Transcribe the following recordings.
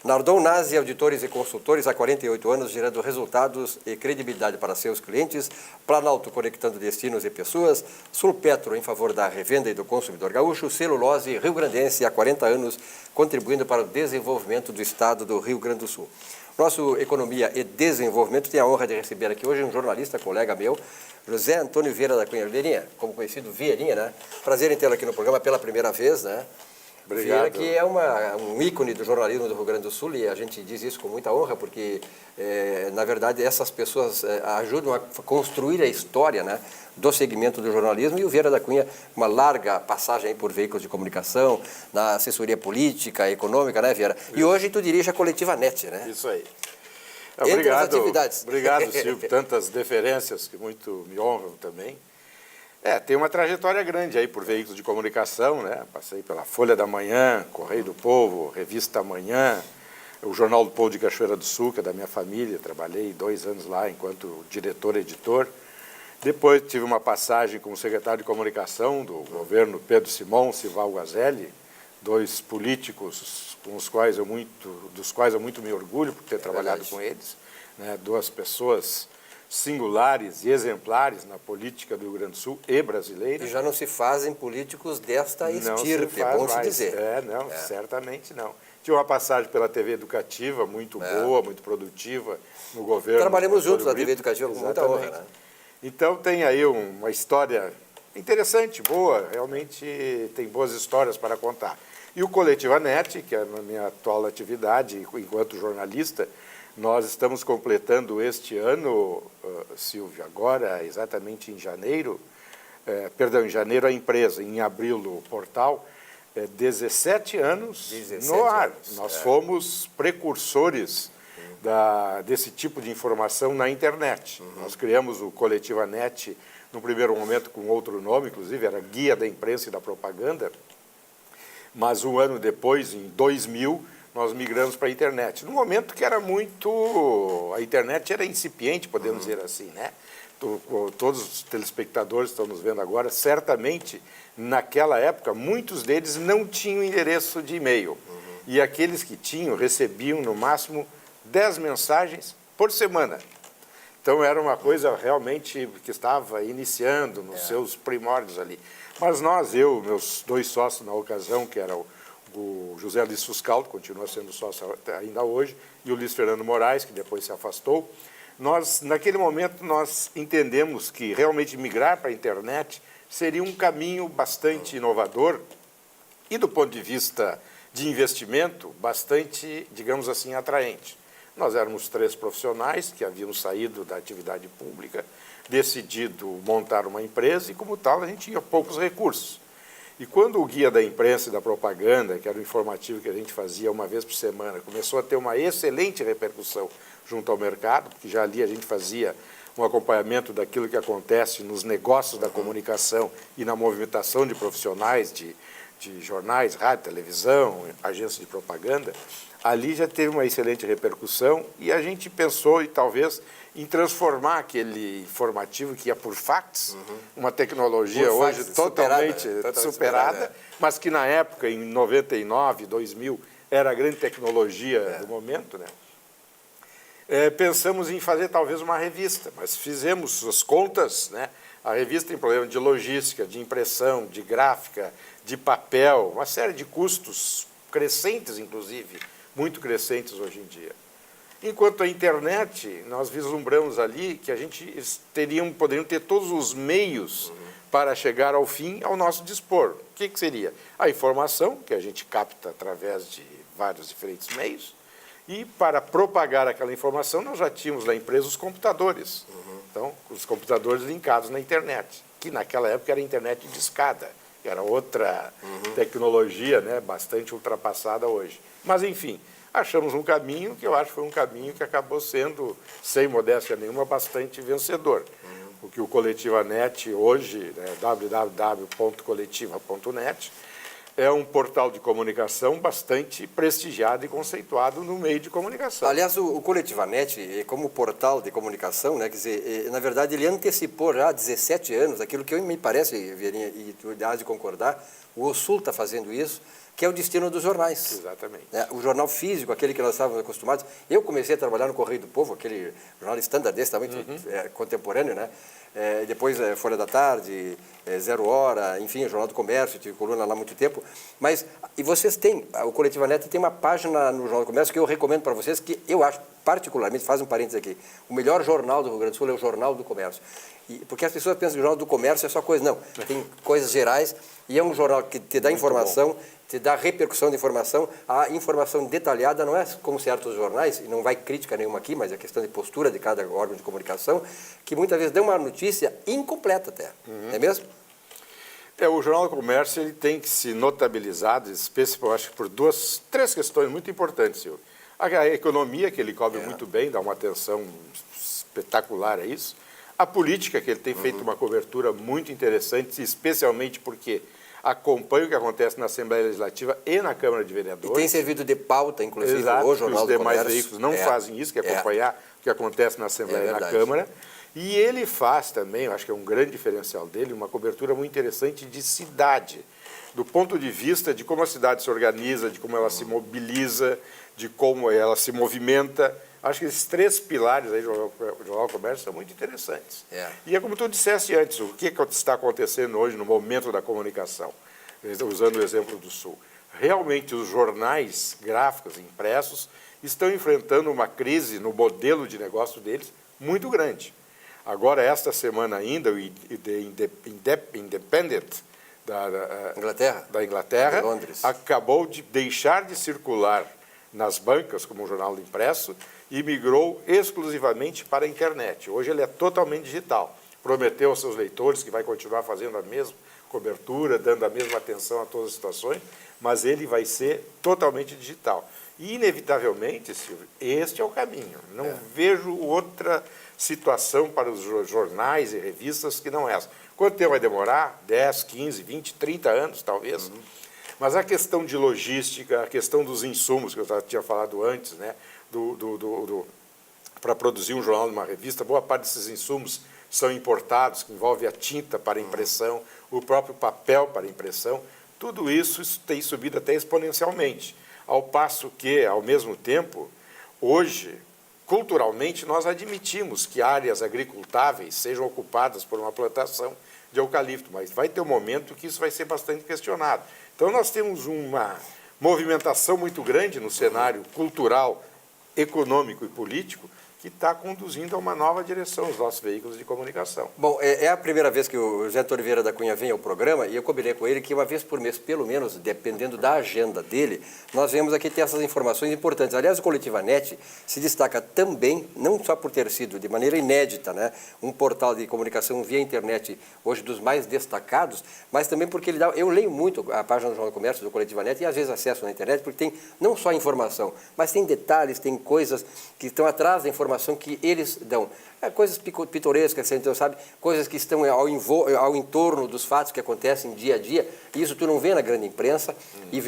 Nardon Nasi, auditores e consultores há 48 anos, gerando resultados e credibilidade para seus clientes. Planalto, conectando destinos e pessoas. Sulpetro, em favor da revenda e do consumidor gaúcho. Celulose, rio-grandense, há 40 anos, contribuindo para o desenvolvimento do estado do Rio Grande do Sul. Nosso Economia e Desenvolvimento tem a honra de receber aqui hoje um jornalista, colega meu, José Antônio Vieira da Cunha Vieirinha, como conhecido Vieirinha, né? Prazer em tê-lo aqui no programa pela primeira vez, né? Obrigado. Vieira, que é um ícone do jornalismo do Rio Grande do Sul, e a gente diz isso com muita honra, porque, na verdade, essas pessoas ajudam a construir a história, né, do segmento do jornalismo, e o Vieira da Cunha, uma larga passagem aí por veículos de comunicação, na assessoria política, econômica, né, Vieira? Isso. E hoje tu dirige a Coletiva NET, né? Isso aí. Entre as atividades. Obrigado, Silvio, tantas deferências que muito me honram também. Tem uma trajetória grande aí por veículos de comunicação, né? Passei pela Folha da Manhã, Correio do Povo, Revista Amanhã, o Jornal do Povo de Cachoeira do Sul, que é da minha família, trabalhei 2 anos lá enquanto diretor-editor. Depois tive uma passagem como secretário de comunicação do governo Pedro Simão, Sival Guazelli, 2 políticos dos quais eu muito me orgulho por ter trabalhado com eles, né? 2 pessoas singulares e exemplares na política do Rio Grande do Sul e brasileira. E já não se fazem políticos desta estirpe, é bom se dizer. Certamente não. Tive uma passagem pela TV Educativa, muito boa, muito produtiva, no governo. Trabalhamos juntos na TV Educativa com muita honra, né? Então tem aí uma história interessante, boa, realmente tem boas histórias para contar. E o Coletiva NET, que é a minha atual atividade enquanto jornalista, nós estamos completando este ano, Silvio, agora, exatamente em janeiro, em janeiro a empresa, em abril o portal, 17 anos no ar. Nós fomos precursores desse tipo de informação na internet. Nós criamos o Coletiva NET, no primeiro momento com outro nome, inclusive, era Guia da Imprensa e da Propaganda, mas um ano depois, em 2000, nós migramos para a internet. No momento que era a internet era incipiente, podemos dizer assim, né? Todos os telespectadores que estão nos vendo agora, certamente, naquela época, muitos deles não tinham endereço de e-mail. E aqueles que tinham, recebiam, no máximo, 10 mensagens por semana. Então, era uma coisa realmente que estava iniciando nos seus primórdios ali. Mas meus 2 sócios na ocasião, que era o José Luiz Fuscaldo, continua sendo sócio ainda hoje, e o Luiz Fernando Moraes, que depois se afastou, naquele momento, nós entendemos que realmente migrar para a internet seria um caminho bastante inovador e, do ponto de vista de investimento, bastante, digamos assim, atraente. Nós éramos 3 profissionais que haviam saído da atividade pública, decidido montar uma empresa e, como tal, a gente tinha poucos recursos. E quando o Guia da Imprensa e da Propaganda, que era o informativo que a gente fazia uma vez por semana, começou a ter uma excelente repercussão junto ao mercado, porque já ali a gente fazia um acompanhamento daquilo que acontece nos negócios da comunicação e na movimentação de profissionais de jornais, rádio, televisão, agências de propaganda, ali já teve uma excelente repercussão e a gente pensou, e talvez, em transformar aquele informativo que ia por fax, uma tecnologia hoje totalmente superada, mas que na época, em 99, 2000, era a grande tecnologia do momento, né? Pensamos em fazer talvez uma revista, mas fizemos as contas, né? A revista tem problema de logística, de impressão, de gráfica, de papel, uma série de custos crescentes, inclusive, muito crescentes hoje em dia. Enquanto a internet, nós vislumbramos ali que a gente poderiam ter todos os meios para chegar ao fim ao nosso dispor. O que seria? A informação, que a gente capta através de vários diferentes meios, e para propagar aquela informação, nós já tínhamos na empresa os computadores. Então, os computadores linkados na internet, que naquela época era a internet de escada, que era outra tecnologia, né, bastante ultrapassada hoje. Mas, enfim, achamos um caminho que eu acho que foi um caminho que acabou sendo, sem modéstia nenhuma, bastante vencedor. Porque o Coletiva NET hoje, né, www.coletiva.net, é um portal de comunicação bastante prestigiado e conceituado no meio de comunicação. Aliás, o Coletiva NET, como portal de comunicação, né, quer dizer, na verdade, ele antecipou já há 17 anos aquilo que me parece, Vieirinha, e tu hás de concordar, O Sul está fazendo isso, que é o destino dos jornais. Exatamente. O jornal físico, aquele que nós estávamos acostumados. Eu comecei a trabalhar no Correio do Povo, aquele jornal standard desse, também contemporâneo, né? Depois Folha da Tarde, Zero Hora, enfim, o Jornal do Comércio, tive coluna lá há muito tempo. Mas, e vocês têm, o Coletiva Net tem uma página no Jornal do Comércio que eu recomendo para vocês, que eu acho, particularmente, faz um parênteses aqui, o melhor jornal do Rio Grande do Sul é o Jornal do Comércio. Porque as pessoas pensam que o Jornal do Comércio é só coisa, não, tem coisas gerais, e é um jornal que te dá informação, te dá repercussão de informação. A informação detalhada não é como certos jornais, e não vai crítica nenhuma aqui, mas é questão de postura de cada órgão de comunicação, que muitas vezes dão uma notícia incompleta até, não é mesmo? O Jornal do Comércio ele tem que se notabilizar, eu acho, por três questões muito importantes, Silvio. A economia, que ele cobre muito bem, dá uma atenção espetacular a isso. A política, que ele tem feito uma cobertura muito interessante, especialmente porque acompanha o que acontece na Assembleia Legislativa e na Câmara de Vereadores. E tem servido de pauta, inclusive, Exato, o Jornal do Comércio. Os demais veículos não fazem isso, que é acompanhar o que acontece na Assembleia e na Câmara. E ele faz também, eu acho que é um grande diferencial dele, uma cobertura muito interessante de cidade, do ponto de vista de como a cidade se organiza, de como ela se mobiliza, de como ela se movimenta. Acho que esses três pilares aí do Jornal do Comércio são muito interessantes. E é como tu disseste antes, o que está acontecendo hoje no momento da comunicação, usando o exemplo do Sul. Realmente os jornais gráficos impressos estão enfrentando uma crise no modelo de negócio deles muito grande. Agora, esta semana ainda, o The Independent da Inglaterra acabou de deixar de circular nas bancas como um jornal impresso e migrou exclusivamente para a internet. Hoje ele é totalmente digital. Prometeu aos seus leitores que vai continuar fazendo a mesma cobertura, dando a mesma atenção a todas as situações, mas ele vai ser totalmente digital. E, inevitavelmente, Silvio, este é o caminho. Não vejo outra situação para os jornais e revistas que não essa. Quanto tempo vai demorar? 10, 15, 20, 30 anos, talvez. Mas a questão de logística, a questão dos insumos, que eu já tinha falado antes, né, para produzir um jornal, uma revista, boa parte desses insumos são importados, que envolve a tinta para impressão, o próprio papel para impressão. Tudo isso tem subido até exponencialmente. Ao passo que, ao mesmo tempo, hoje, culturalmente, nós admitimos que áreas agricultáveis sejam ocupadas por uma plantação de eucalipto, mas vai ter um momento que isso vai ser bastante questionado. Então, nós temos uma movimentação muito grande no cenário cultural, econômico e político, que está conduzindo a uma nova direção os nossos veículos de comunicação. Bom, é a primeira vez que o José Oliveira da Cunha vem ao programa e eu combinei com ele que uma vez por mês, pelo menos, dependendo da agenda dele, nós vemos aqui ter essas informações importantes. Aliás, o Coletiva Net se destaca também, não só por ter sido de maneira inédita, né, um portal de comunicação via internet hoje dos mais destacados, mas também porque ele dá... Eu leio muito a página do Jornal do Comércio do Coletiva Net e às vezes acesso na internet porque tem não só informação, mas tem detalhes, tem coisas que estão atrás da informação que eles dão. Coisas pitorescas, então, sabe? Coisas que estão ao entorno dos fatos que acontecem dia a dia. Isso tu não vê na grande imprensa e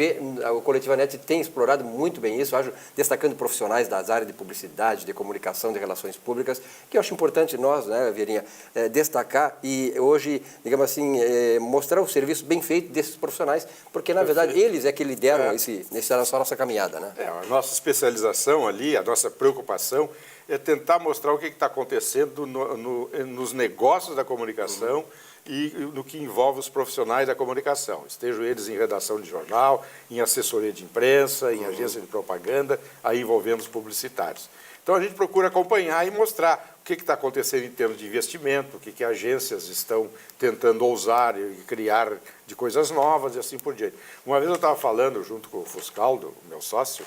o Coletiva Net tem explorado muito bem isso, acho, destacando profissionais das áreas de publicidade, de comunicação, de relações públicas, que eu acho importante nós, né, Vieirinha, destacar e hoje, digamos assim, mostrar o serviço bem feito desses profissionais, porque, na verdade, eles é que lideram essa nossa caminhada, né? A nossa especialização ali, a nossa preocupação é tentar mostrar o que está acontecendo nos negócios da comunicação e no que envolve os profissionais da comunicação. Estejam eles em redação de jornal, em assessoria de imprensa, em agência de propaganda, aí envolvendo os publicitários. Então, a gente procura acompanhar e mostrar o que está acontecendo em termos de investimento, o que agências estão tentando ousar e criar de coisas novas e assim por diante. Uma vez eu estava falando, junto com o Fuscaldo, o meu sócio,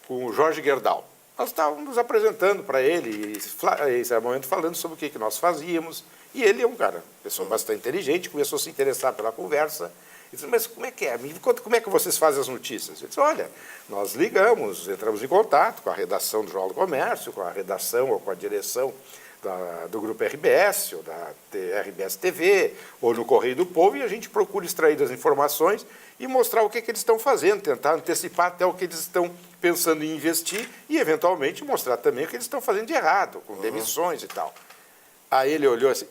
com o Jorge Gerdau. Nós estávamos nos apresentando para ele, e esse era o momento falando sobre o que nós fazíamos. E ele é um cara, pessoa bastante inteligente, começou a se interessar pela conversa. E disse, mas como é que é? Me conta como é que vocês fazem as notícias. Eu disse, olha, nós ligamos, entramos em contato com a redação do Jornal do Comércio, com a redação ou com a direção do Grupo RBS, ou da RBS TV, ou no Correio do Povo, e a gente procura extrair das informações e mostrar o que eles estão fazendo, tentar antecipar até o que eles estão pensando em investir e, eventualmente, mostrar também o que eles estão fazendo de errado, com demissões e tal. Aí ele olhou assim,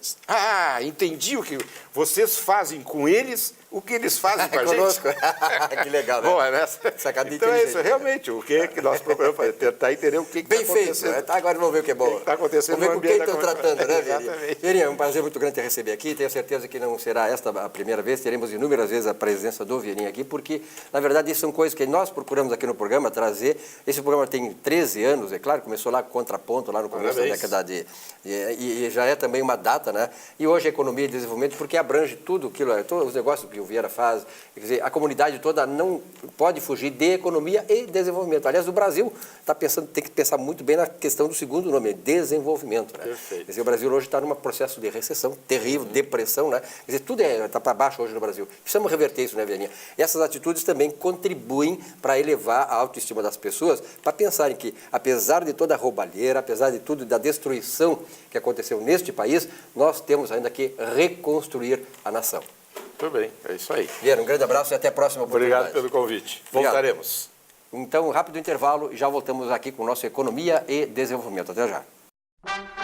entendi o que vocês fazem com eles o que eles fazem com a Conosco. gente. Que legal, né? Boa, né? Sacada Então é isso, inteligente. realmente, o que nós procuramos fazer, tentar entender o que está Bem feito. acontecendo. Agora vamos ver o que é bom. O que está acontecendo Vamos ver no com quem ambiente estão da tratando, né, Verinha? Exatamente. Verinha, é um prazer muito grande te receber aqui. Tenho certeza que não será esta a primeira vez. Teremos inúmeras vezes a presença do Verinha aqui, porque, na verdade, isso são coisas que nós procuramos aqui no programa trazer. Esse programa tem 13 anos, é claro, começou lá com Contraponto, lá no começo da década e já é também uma data, né? E hoje a economia e desenvolvimento, porque abrange tudo aquilo, todos os negócios que o Vieira faz. Quer dizer, a comunidade toda não pode fugir de economia e desenvolvimento. Aliás, o Brasil tem que pensar muito bem na questão do segundo nome, desenvolvimento. Né? Perfeito. Quer dizer, o Brasil hoje está num processo de recessão terrível, depressão, né? Quer dizer, tudo está para baixo hoje no Brasil. Precisamos reverter isso, né, Verinha? E essas atitudes também contribuem para elevar a autoestima das pessoas, para pensarem que, apesar de toda a roubalheira, apesar de tudo, da destruição que aconteceu neste país, nós temos ainda que reconstruir a nação. Tudo bem, é isso aí. Vieira, um grande abraço e até a próxima oportunidade. Obrigado pelo convite. Obrigado. Voltaremos. Então, um rápido intervalo e já voltamos aqui com o nosso Economia e Desenvolvimento. Até já.